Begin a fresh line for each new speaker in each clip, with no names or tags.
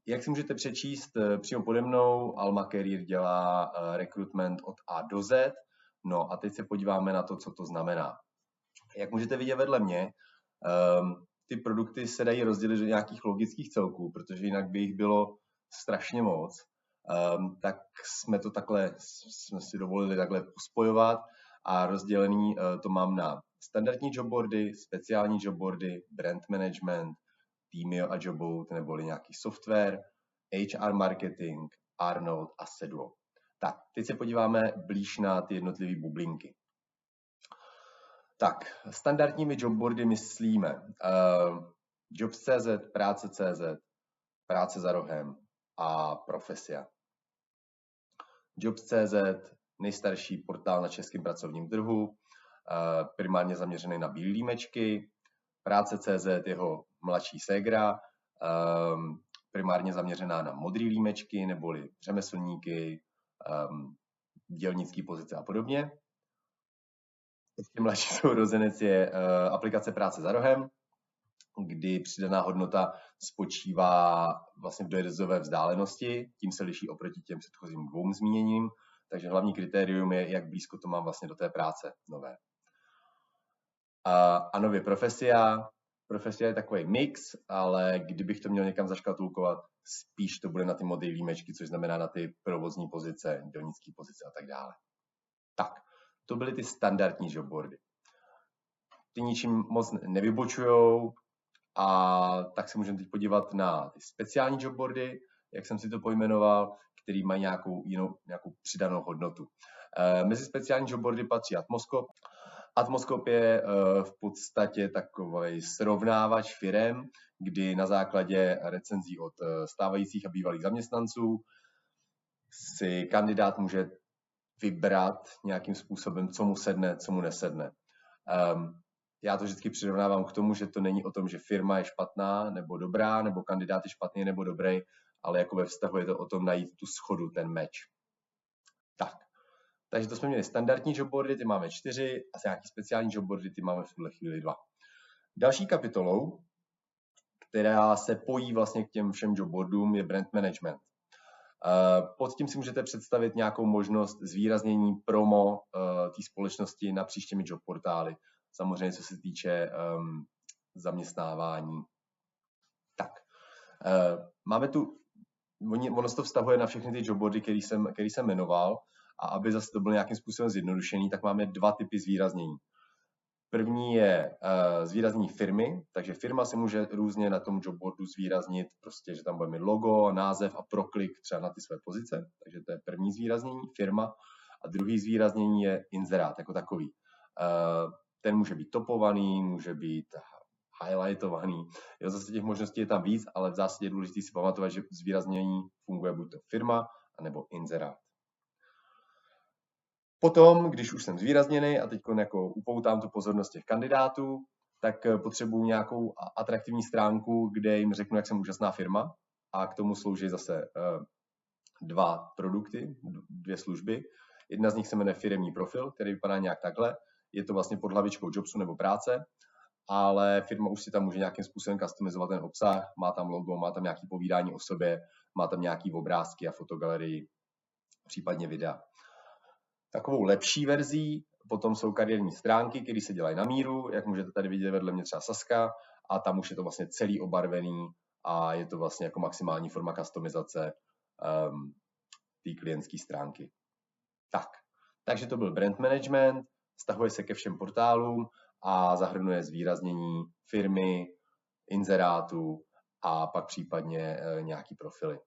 Jak si můžete přečíst přímo pode mnou, Alma Career dělá rekrutment od A do Z. No a teď se podíváme na to, co to znamená. Jak můžete vidět vedle mě, ty produkty se dají rozdělit do nějakých logických celků, protože jinak by jich bylo strašně moc. Tak jsme si dovolili takhle pospojovat a rozdělený to mám na standardní jobboardy, speciální jobboardy, brand management, Teamio a Jobboat, neboli nějaký software, HR marketing, Arnold a Sedlo. Tak, teď se podíváme blíž na ty jednotlivé bublinky. Tak, standardními jobboardy myslíme Jobs.cz, Práce.cz, Práce za rohem a Profesia. Jobs.cz, nejstarší portál na českém pracovním trhu, primárně zaměřený na bílé límečky. Práce.cz, jeho mladší ségra, primárně zaměřená na modré límečky, neboli řemeslníky, dělnické pozice a podobně. Ještě mladší sourozenec je aplikace Práce za rohem, kdy přidaná hodnota spočívá vlastně v dojezdové vzdálenosti, tím se liší oproti těm předchozím dvou zmíněním, takže hlavní kritérium je, jak blízko to mám vlastně do té práce nové. A nově Profesia. Profesia je takový mix, ale kdybych to měl někam zaškatulkovat, spíš to bude na ty modré límečky, což znamená na ty provozní pozice, dělnické pozice a tak dále. Tak, to byly ty standardní jobboardy. Ty ničím moc nevybočujou, a tak se můžeme teď podívat na ty speciální jobboardy, jak jsem si to pojmenoval, který mají nějakou přidanou hodnotu. Mezi speciální jobboardy patří Atmoskop. Atmoskop je v podstatě takový srovnávač firem, kdy na základě recenzí od stávajících a bývalých zaměstnanců si kandidát může vybrat nějakým způsobem, co mu sedne, co mu nesedne. Já to vždycky přirovnávám k tomu, že to není o tom, že firma je špatná nebo dobrá, nebo kandidát je špatný nebo dobrý, ale jako ve vztahu je to o tom najít tu shodu, ten match. Tak, takže to jsme měli standardní jobboardy, ty máme 4, a nějaký speciální jobboardy, ty máme v tuhle chvíli 2. Další kapitolou, která se pojí vlastně k těm všem jobboardům, je brand management. Pod tím si můžete představit nějakou možnost zvýraznění promo té společnosti napříč těmi jobportály. Samozřejmě, co se týče zaměstnávání. Tak, máme tu, ono se to vztahuje na všechny ty jobboardy, který jsem jmenoval, a aby zase to bylo nějakým způsobem zjednodušený, tak máme 2 typy zvýraznění. První je zvýraznění firmy, takže firma se může různě na tom jobboardu zvýraznit, prostě, že tam bude mít logo, název a proklik třeba na ty své pozice, takže to je první zvýraznění, firma. A druhý zvýraznění je inzerát jako takový. Ten může být topovaný, může být highlightovaný. Jo, zase těch možností je tam víc, ale v zásadě je důležité si pamatovat, že zvýraznění funguje buď to firma, anebo inzerát. Potom, když už jsem zvýrazněný a teď jako upoutám tu pozornost těch kandidátů, tak potřebuji nějakou atraktivní stránku, kde jim řeknu, jak jsem úžasná firma, a k tomu slouží zase 2 produkty, 2 služby. Jedna z nich se jmenuje firemní profil, který vypadá nějak takhle. Je to vlastně pod hlavičkou Jobsu nebo práce, ale firma už si tam může nějakým způsobem customizovat ten obsah, má tam logo, má tam nějaké povídání o sobě, má tam nějaké obrázky a fotogalerii, případně videa. Takovou lepší verzí potom jsou kariérní stránky, které se dělají na míru, jak můžete tady vidět vedle mě třeba Saska, a tam už je to vlastně celý obarvený a je to vlastně jako maximální forma customizace té klientské stránky. Tak, takže to byl brand management, vztahuje se ke všem portálům a zahrnuje zvýraznění firmy, inzerátu a pak případně nějaký profily.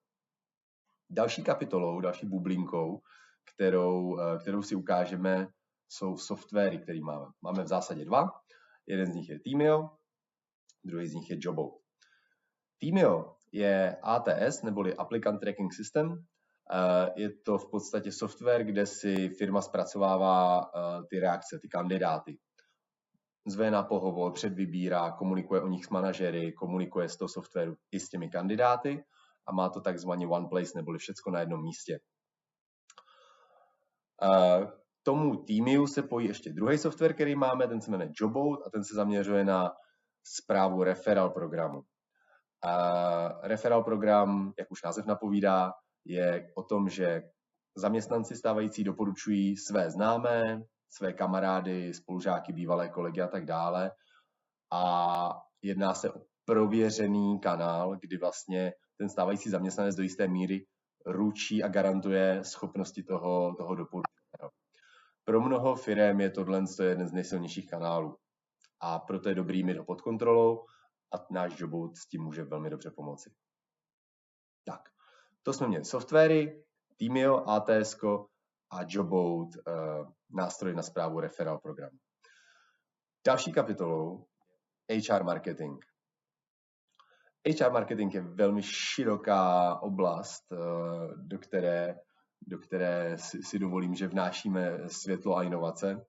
Další kapitolou, další bublinkou, kterou si ukážeme, jsou softwary, které máme. Máme v zásadě 2. Jeden z nich je Teamio, druhý z nich je Jobboat. Teamio je ATS, neboli Applicant Tracking System. Je to v podstatě software, kde si firma zpracovává ty reakce, ty kandidáty. Zve na pohovor, předvybírá, komunikuje o nich s manažery, komunikuje z toho softwaru i s těmi kandidáty a má to takzvaně one place, neboli všecko na jednom místě. K tomu Teamiu se pojí ještě druhý software, který máme, ten se jmenuje Jobboat a ten se zaměřuje na správu referral programu. Referral program, jak už název napovídá, je o tom, že zaměstnanci stávající doporučují své známé, své kamarády, spolužáky, bývalé kolegy a tak dále. A jedná se o prověřený kanál, kdy vlastně ten stávající zaměstnanec do jisté míry ručí a garantuje schopnosti toho doporučeného. Pro mnoho firem je tohle jeden z nejsilnějších kanálů a proto je dobrý mít ho pod kontrolou a náš Jobboat s tím může velmi dobře pomoci. Tak, to jsme měli softwary, Teamio, ATS a Jobboat, nástroj na správu referral programu. Další kapitolou HR marketing. HR marketing je velmi široká oblast, do které si dovolím, že vnášíme světlo a inovace.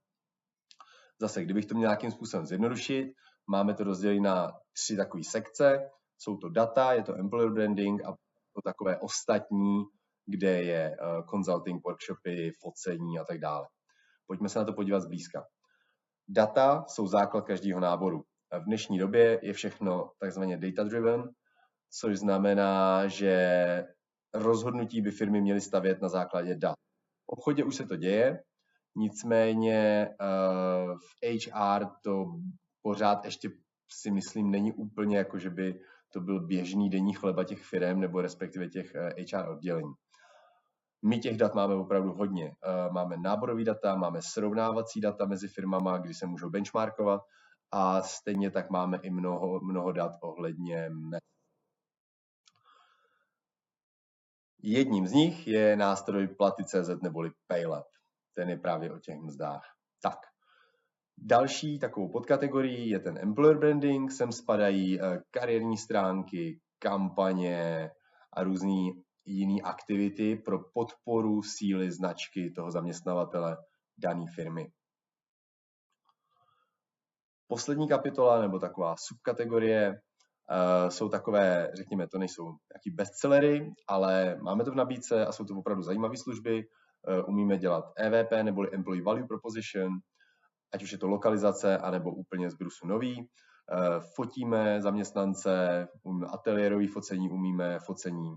Zase, kdybych to měl nějakým způsobem zjednodušit, máme to rozdělit na 3 takové sekce. Jsou to data, je to employer branding a to takové ostatní, kde je consulting, workshopy, focení a tak dále. Pojďme se na to podívat zblízka. Data jsou základ každého náboru. V dnešní době je všechno takzvaně data-driven, což znamená, že rozhodnutí by firmy měly stavět na základě dat. V obchodě už se to děje, nicméně v HR to pořád ještě si myslím není úplně jako, že by to byl běžný denní chleba těch firm nebo respektive těch HR oddělení. My těch dat máme opravdu hodně. Máme náborový data, máme srovnávací data mezi firmama, kdy se můžou benchmarkovat a stejně tak máme i mnoho dat ohledně mezd. Jedním z nich je nástroj Platy.cz neboli PayLab. Ten je právě o těch mzdách. Tak. Další takovou podkategorii je ten employer branding, sem spadají kariérní stránky, kampaně a různý jiné aktivity pro podporu síly značky toho zaměstnavatele dané firmy. Poslední kapitola nebo taková subkategorie jsou takové, řekněme, to nejsou nějaký bestsellery, ale máme to v nabídce a jsou to opravdu zajímavé služby. Umíme dělat EVP neboli Employee Value Proposition, ať už je to lokalizace, anebo úplně z brusu nový. Fotíme zaměstnance, umíme ateliérový focení, umíme focení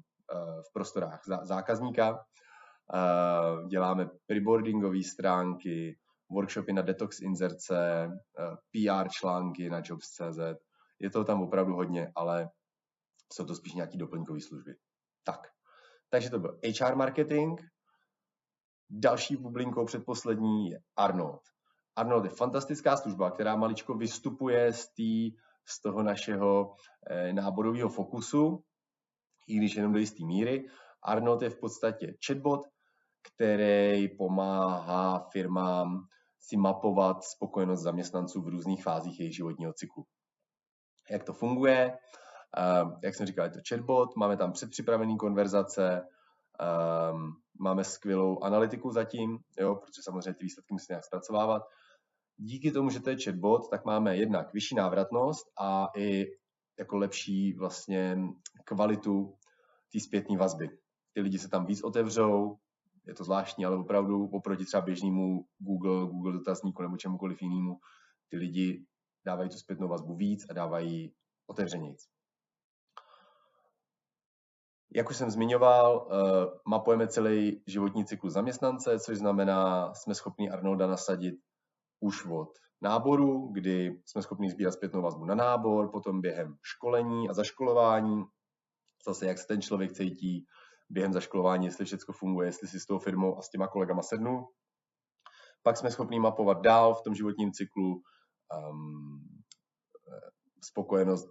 v prostorách zákazníka. Děláme preboardingové stránky, workshopy na detox inzerce, PR články na jobs.cz. Je toho tam opravdu hodně, ale jsou to spíš nějaké doplňkové služby. Tak, takže to byl HR marketing. Další bublinkou předposlední je Arnold. Arnold je fantastická služba, která maličko vystupuje z toho našeho náborového fokusu, i když jenom do jisté míry. Arnold je v podstatě chatbot, který pomáhá firmám si mapovat spokojenost zaměstnanců v různých fázích jejich životního cyklu. Jak to funguje? Jak jsem říkal, je to chatbot, máme tam předpřipravené konverzace, máme skvělou analytiku zatím, jo, protože samozřejmě ty výsledky musí nějak zpracovávat. Díky tomu, že to je chatbot, tak máme jednak vyšší návratnost a i jako lepší vlastně kvalitu té zpětné vazby. Ty lidi se tam víc otevřou, je to zvláštní, ale opravdu oproti třeba běžnému Google dotazníku nebo čemukoliv jinému, ty lidi dávají tu zpětnou vazbu víc a dávají otevřenějc. Jak už jsem zmiňoval, mapujeme celý životní cyklus zaměstnance, což znamená, jsme schopni Arnolda nasadit už od náboru, kdy jsme schopni sbírat zpětnou vazbu na nábor, potom během školení a zaškolování, zase jak se ten člověk cítí během zaškolování, jestli všechno funguje, jestli si s tou firmou a s těma kolegama sednu. Pak jsme schopni mapovat dál v tom životním cyklu spokojenost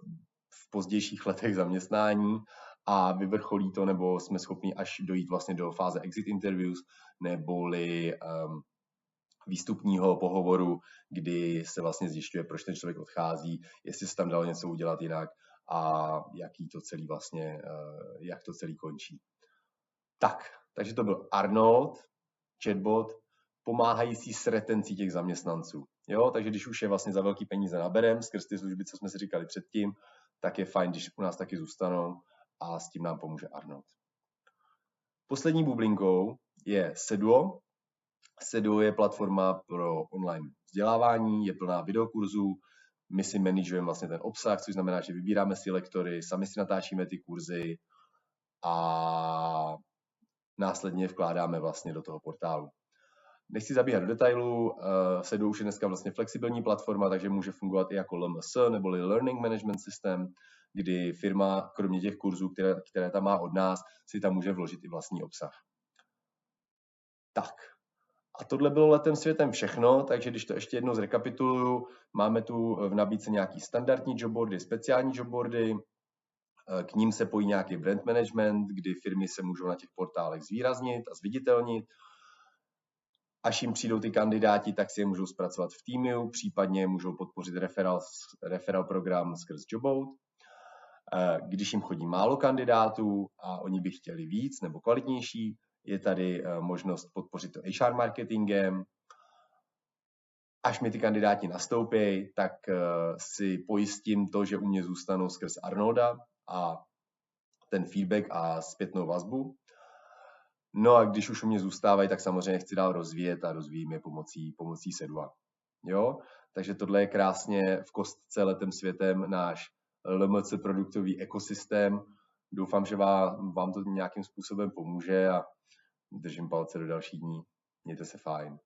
v pozdějších letech zaměstnání a vyvrcholí to, nebo jsme schopni až dojít vlastně do fáze exit interviews, neboli výstupního pohovoru, kdy se vlastně zjišťuje, proč ten člověk odchází, jestli se tam dalo něco udělat jinak a jak to celý končí. Tak, takže to byl Arnold, chatbot, pomáhající s retencí těch zaměstnanců. Jo, takže když už je vlastně za velký peníze naberem, skrz ty služby, co jsme si říkali předtím, tak je fajn, když u nás taky zůstanou a s tím nám pomůže Arnold. Poslední bublinkou je Seduo. Seduo je platforma pro online vzdělávání, je plná videokurzů, my si manažujeme vlastně ten obsah, což znamená, že vybíráme si lektory, sami si natáčíme ty kurzy a následně vkládáme vlastně do toho portálu. Nechci zabíhat do detailů, Sedo už je dneska vlastně flexibilní platforma, takže může fungovat i jako LMS, neboli Learning Management System, kdy firma, kromě těch kurzů, které tam má od nás, si tam může vložit i vlastní obsah. Tak, a tohle bylo letem světem všechno, takže když to ještě jednou zrekapituluju, máme tu v nabídce nějaký standardní jobboardy, speciální jobboardy, k ním se pojí nějaký brand management, kdy firmy se můžou na těch portálech zvýraznit a zviditelnit. Až jim přijdou ty kandidáti, tak si je můžou zpracovat v týmu, případně můžou podpořit referral program skrz Jobboard. Když jim chodí málo kandidátů a oni by chtěli víc nebo kvalitnější, je tady možnost podpořit to HR marketingem. Až mi ty kandidáti nastoupí, tak si pojistím to, že u mě zůstanou skrz Arnolda a ten feedback a zpětnou vazbu. No a když už u mě zůstávají, tak samozřejmě chci dál rozvíjet a rozvíjím je pomocí Sedua. Jo? Takže tohle je krásně v kostce letem světem náš LMC produktový ekosystém. Doufám, že vám to nějakým způsobem pomůže a držím palce do dalších dní. Mějte se fajn.